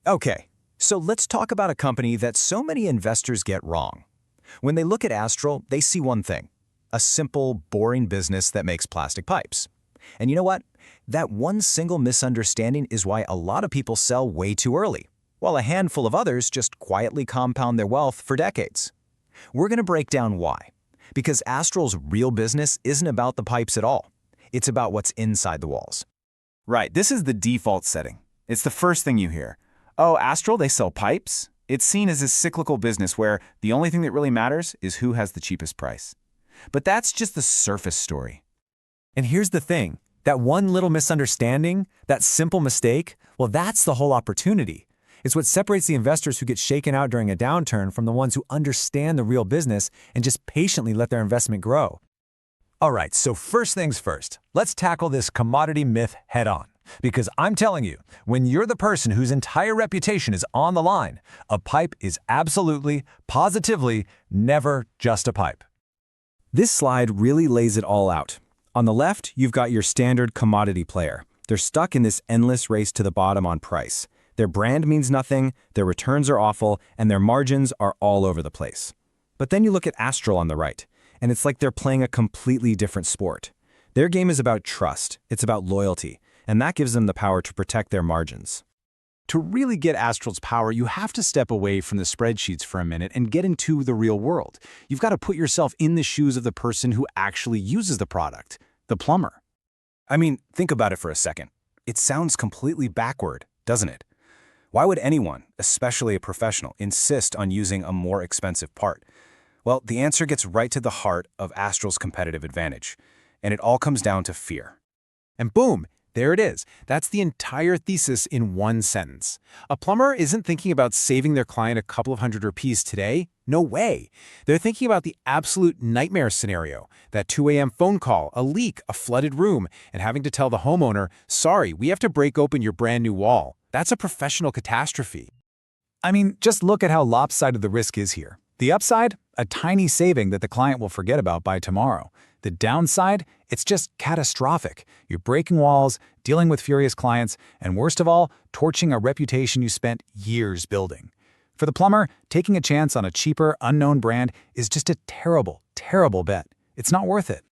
Okay, so let's talk about a company that so many investors get wrong. When they look at Astral, they see one thing: a simple, boring business that makes plastic pipes. And you know what? That one single misunderstanding is why a lot of people sell way too early, while a handful of others just quietly compound their wealth for decades. We're going to break down why. Because Astral's real business isn't about the pipes at all. It's about what's inside the walls. Right, this is the default setting. It's the first thing you hear. Oh, Astral, they sell pipes? It's seen as a cyclical business where the only thing that really matters is who has the cheapest price. But that's just the surface story. And here's the thing, that one little misunderstanding, that simple mistake, well, that's the whole opportunity. It's what separates the investors who get shaken out during a downturn from the ones who understand the real business and just patiently let their investment grow. All right, so first things first, let's tackle this commodity myth head on. Because I'm telling you, when you're the person whose entire reputation is on the line, a pipe is absolutely, positively, never just a pipe. This slide really lays it all out. On the left, you've got your standard commodity player. They're stuck in this endless race to the bottom on price. Their brand means nothing, their returns are awful, and their margins are all over the place. But then you look at Astral on the right, and it's like they're playing a completely different sport. Their game is about trust, it's about loyalty, and that gives them the power to protect their margins. To really get Astral's power, you have to step away from the spreadsheets for a minute and get into the real world. You've got to put yourself in the shoes of the person who actually uses the product, the plumber. I mean, think about it for a second. It sounds completely backward, doesn't it? Why would anyone, especially a professional, insist on using a more expensive part? Well, the answer gets right to the heart of Astral's competitive advantage, and it all comes down to fear. And boom, there it is. That's the entire thesis in one sentence. A plumber isn't thinking about saving their client a couple of hundred rupees today. No way. They're thinking about the absolute nightmare scenario, that 2 a.m. phone call, a leak, a flooded room, and having to tell the homeowner, sorry, we have to break open your brand new wall. That's a professional catastrophe. I mean, just look at how lopsided the risk is here. The upside? A tiny saving that the client will forget about by tomorrow. The downside? It's just catastrophic. You're breaking walls, dealing with furious clients, and worst of all, torching a reputation you spent years building. For the plumber, taking a chance on a cheaper, unknown brand is just a terrible, terrible bet. It's not worth it.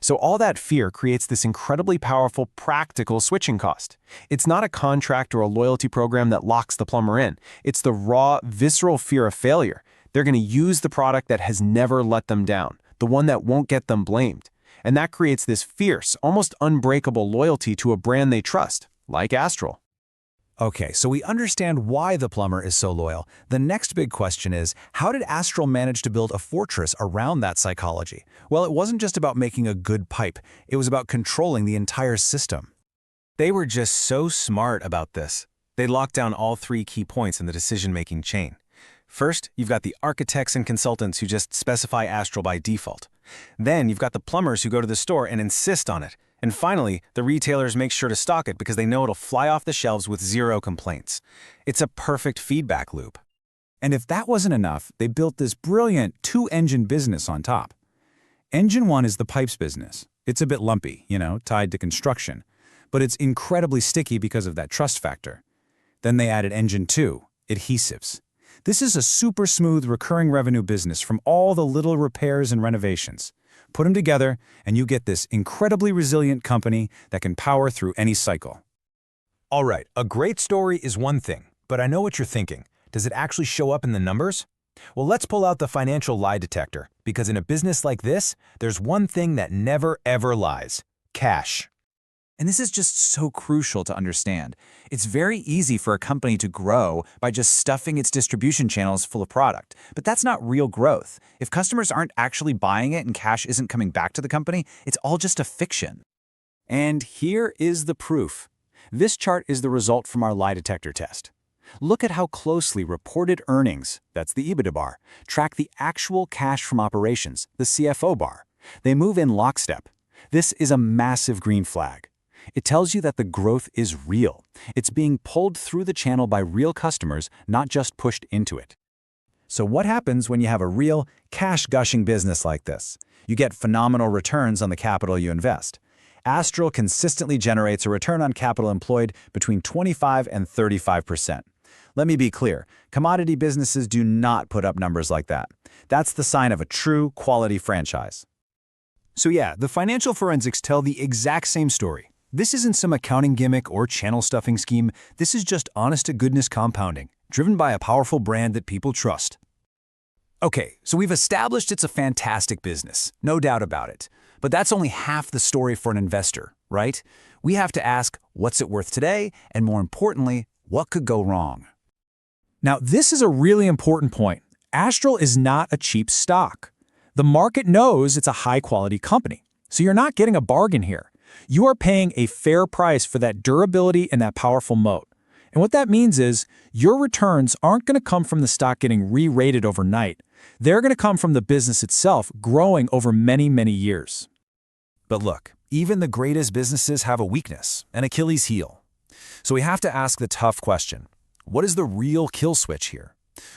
So all that fear creates this incredibly powerful practical switching cost. It's not a contract or a loyalty program that locks the plumber in. It's the raw, visceral fear of failure. They're going to use the product that has never let them down, the one that won't get them blamed. And that creates this fierce, almost unbreakable loyalty to a brand they trust, like Astral. Okay, so we understand why the plumber is so loyal. The next big question is, how did Astral manage to build a fortress around that psychology? Well, it wasn't just about making a good pipe. It was about controlling the entire system. They were just so smart about this. They locked down all three key points in the decision-making chain. First, you've got the architects and consultants who just specify Astral by default. Then you've got the plumbers who go to the store and insist on it. And finally, the retailers make sure to stock it because they know it'll fly off the shelves with zero complaints. It's a perfect feedback loop. And if that wasn't enough, they built this brilliant two-engine business on top. Engine 1 is the pipes business. It's a bit lumpy, tied to construction. But it's incredibly sticky because of that trust factor. Then they added Engine 2, adhesives. This is a super smooth recurring revenue business from all the little repairs and renovations. Put them together, and you get this incredibly resilient company that can power through any cycle. All right, a great story is one thing, but I know what you're thinking. Does it actually show up in the numbers? Well, let's pull out the financial lie detector, because in a business like this, there's one thing that never ever lies: cash. And this is just so crucial to understand. It's very easy for a company to grow by just stuffing its distribution channels full of product. But that's not real growth. If customers aren't actually buying it and cash isn't coming back to the company, it's all just a fiction. And here is the proof. This chart is the result from our lie detector test. Look at how closely reported earnings, that's the EBITDA bar, track the actual cash from operations, the CFO bar. They move in lockstep. This is a massive green flag. It tells you that the growth is real. It's being pulled through the channel by real customers, not just pushed into it. So what happens when you have a real, cash-gushing business like this? You get phenomenal returns on the capital you invest. Astral consistently generates a return on capital employed between 25 and 35%. Let me be clear, commodity businesses do not put up numbers like that. That's the sign of a true quality franchise. So yeah, the financial forensics tell the exact same story. This isn't some accounting gimmick or channel stuffing scheme. This is just honest-to-goodness compounding, driven by a powerful brand that people trust. Okay, so we've established it's a fantastic business, no doubt about it. But that's only half the story for an investor, right? We have to ask, what's it worth today? And more importantly, what could go wrong? Now, this is a really important point. Astral is not a cheap stock. The market knows it's a high-quality company, so you're not getting a bargain here. You are paying a fair price for that durability and that powerful moat. And what that means is your returns aren't going to come from the stock getting re-rated overnight. They're going to come from the business itself growing over many, many years. But look, even the greatest businesses have a weakness, an Achilles heel. So we have to ask the tough question. What is the real kill switch here?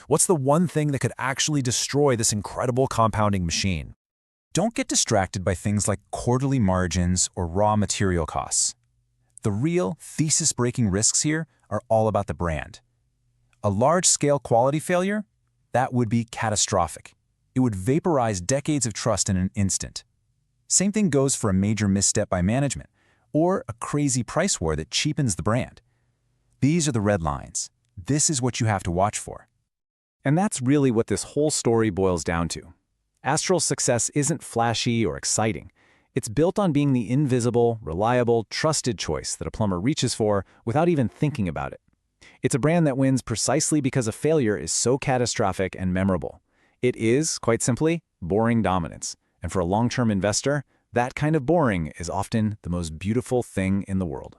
What's the one thing that could actually destroy this incredible compounding machine? Don't get distracted by things like quarterly margins or raw material costs. The real thesis-breaking risks here are all about the brand. A large-scale quality failure? That would be catastrophic. It would vaporize decades of trust in an instant. Same thing goes for a major misstep by management, or a crazy price war that cheapens the brand. These are the red lines. This is what you have to watch for. And that's really what this whole story boils down to. Astral's success isn't flashy or exciting. It's built on being the invisible, reliable, trusted choice that a plumber reaches for without even thinking about it. It's a brand that wins precisely because a failure is so catastrophic and memorable. It is, quite simply, boring dominance. And for a long-term investor, that kind of boring is often the most beautiful thing in the world.